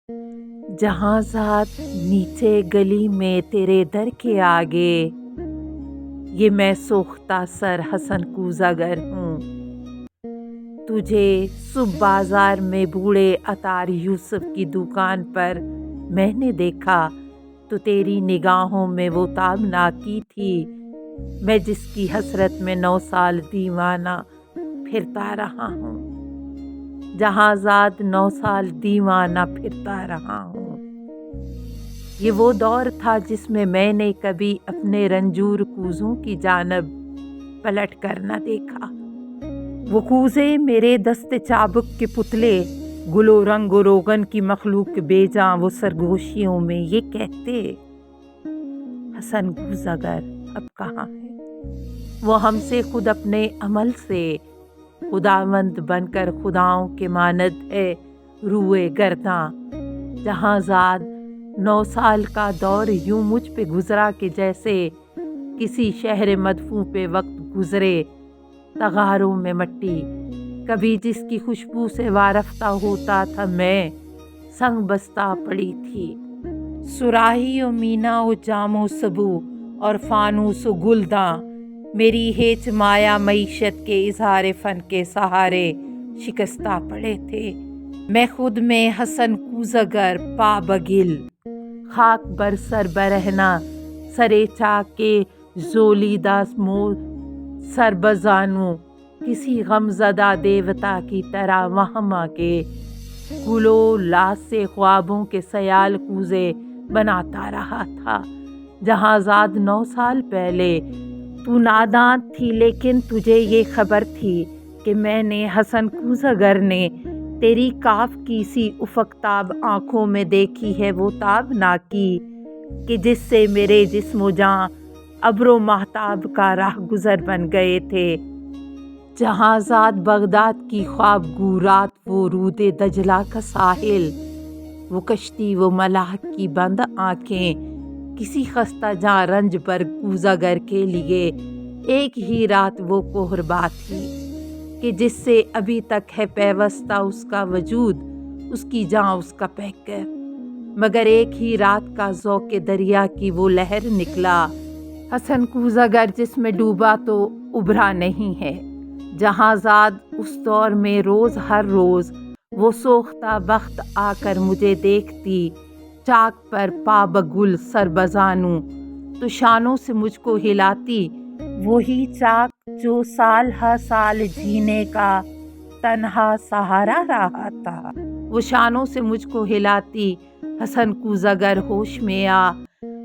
जहाँ ज़ात नीचे गली में तेरे दर के आगे, ये मैं सोख्ता सर हसन कूज़ागर हूँ। तुझे सुबह बाजार में बूढ़े अतार यूसुफ की दुकान पर मैंने देखा तो तेरी निगाहों में वो ताबनाकी थी, मैं जिसकी हसरत में 9 साल दीवाना फिरता रहा हूँ। जहाँ ज़ात 9 साल दीवाना फिरता रहा हूँ। ये वो दौर था जिसमें मैंने कभी अपने रंजूर कूज़ों की जानब पलट कर न देखा। वो कूज़े मेरे दस्ते चाबुक के पुतले, गुलो रंग रोगन की मखलूक बेजां वो सरगोशियों में ये कहते, हसन कूज़ागर अब कहाँ है। वो हमसे खुद अपने अमल से खुदावंद बनकर खुदाओं के मानद है रूए गर्दां। जहाँ ज़ाद 9 साल का दौर यूं मुझ पे गुजरा कि जैसे किसी शहर मदफू पे वक्त गुजरे तगारों में मट्टी, कभी जिसकी खुशबू से वारफ्ता होता था मैं संग बस्ता पड़ी थी। सुराही ओ मीना ओ जामो सबू और फानूस ओ गुलदां, मेरी हेच माया मईशत के इजहार फन के सहारे शिकस्ता पड़े थे। मैं खुद में हसन कूज़ागर पा बगिल, खाक बर सर बरहना सरे चाक के जोलीदा मोर सर बजानू, किसी गमज़दा देवता की तरह वहमा के गुलो लाश से ख्वाबों के सयाल कूज़े बनाता रहा था। जहाँ ज़ाद 9 साल पहले तू नादान थी, लेकिन तुझे ये खबर थी कि मैंने हसन कूज़ागर ने तेरी काफ की सी उफकताब आँखों में देखी है वो ताबनाकी कि जिससे मेरे जिस्मो जाँ अब्रो महताब का राह गुज़र बन गए थे। जहाँ ज़ाद बगदाद की ख्वाब गू रात वो रूदे दजला का साहिल, वो कश्ती वो मलाह की बंद आँखें, किसी खस्ता जहाँ रंज पर कूज़ागर के लिए एक ही रात वो कोहरबा थी कि जिससे अभी तक है पैवस्ता उसका वजूद, उसकी जाँ उसका पैकर। मगर एक ही रात का ज़ौक़े दरिया की वो लहर निकला, हसन कूज़ागर जिसमें डूबा तो उभरा नहीं है। जहाँ ज़ाद उस दौर में रोज़ हर रोज़ वो सोख्ता बख्त आकर मुझे देखती, चाक पर पा बगुल सर बजानू तो शानों से मुझको हिलाती, वही चाक जो साल हर साल जीने का तन्हा सहारा रहा था। वो शानों से मुझको हिलाती, हसन कूज़ागर होश में आ।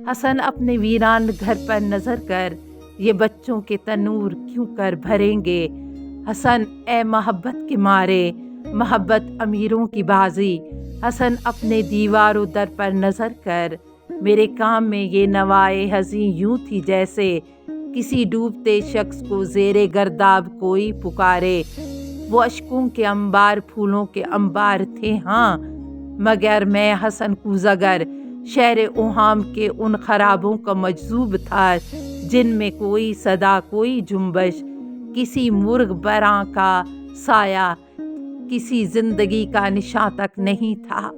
हसन अपने वीरान घर पर नज़र कर, ये बच्चों के तनूर क्यों कर भरेंगे। हसन ए मोहब्बत के मारे, मोहब्बत अमीरों की बाजी। हसन अपने दीवारों दर पर नज़र कर, मेरे काम में ये नवाए हज़ीं यूं थी जैसे किसी डूबते शख्स को ज़ेरे गर्दाब कोई पुकारे। वो अश्कों के अंबार फूलों के अंबार थे हाँ, मगर मैं हसन कूज़ागर शहर ओहाम के उन खराबों का मजजूब था जिनमें कोई सदा कोई जुम्बश, किसी मुर्ग बरां का साया, किसी जिंदगी का निशान तक नहीं था।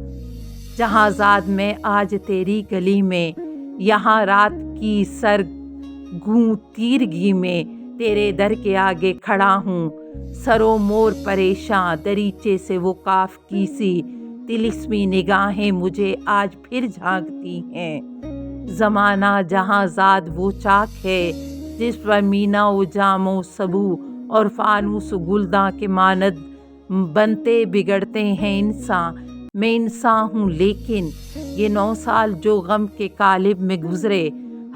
जहाँ ज़ाद में आज तेरी गली में, यहाँ रात की सरगूं तीरगी में तेरे दर के आगे खड़ा हूँ। सरो मोर परेशान दरीचे से वो काफ की सी तिलिस्मी निगाहें मुझे आज फिर झांकती हैं। ज़माना जहाँ ज़ाद वो चाक है जिस पर मीना व जामो सबू और फानूस गुलदां के मानद बनते बिगड़ते हैं इंसान। मैं इंसान हूँ लेकिन ये 9 साल जो गम के कालिब में गुजरे,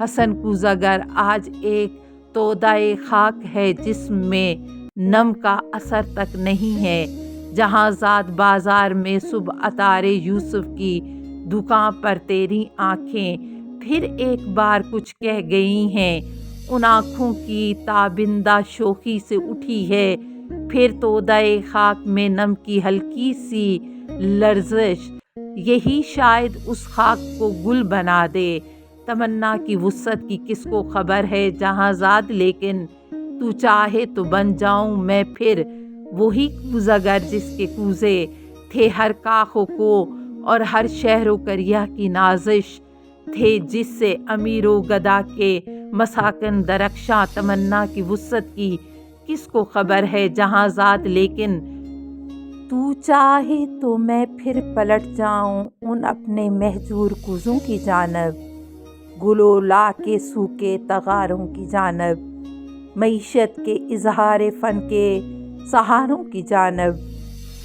हसन कूज़ागर आज एक तोदाए खाक है जिसमें नम का असर तक नहीं है। जहाँ ज़ाद बाजार में सुबह अतारे यूसुफ की दुकान पर तेरी आँखें फिर एक बार कुछ कह गई हैं। उन आँखों की ताबिंदा शोखी से उठी है फिर तोदाए खाक में नम की हल्की सी लर्जिश, यही शायद उस खाक को गुल बना दे। तमन्ना की वुसअत की किसको खबर है जहाँ ज़ाद, लेकिन तू चाहे तो बन जाऊं मैं फिर वही कूज़ागर जिसके कूज़े थे हर काखों को اور ہر شہر و قریہ کی نازش تھے، جس سے امیر و گدا کے مساکن درخشاں تمنا کی وسعت کی کس کو خبر ہے جہاں ذات۔ لیکن تو چاہے تو میں پھر پلٹ جاؤں ان اپنے مہجور کوزوں کی جانب، گل و لا کے سوکھے تغاروں کی جانب، معیشت کے اظہار فن کے سہاروں کی جانب،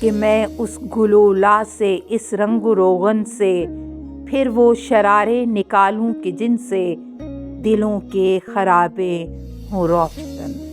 کہ میں اس گل و لا سے، اس رنگ و روغن سے پھر وہ شرارے نکالوں کہ جن سے دلوں کے خرابے ہوں روشن۔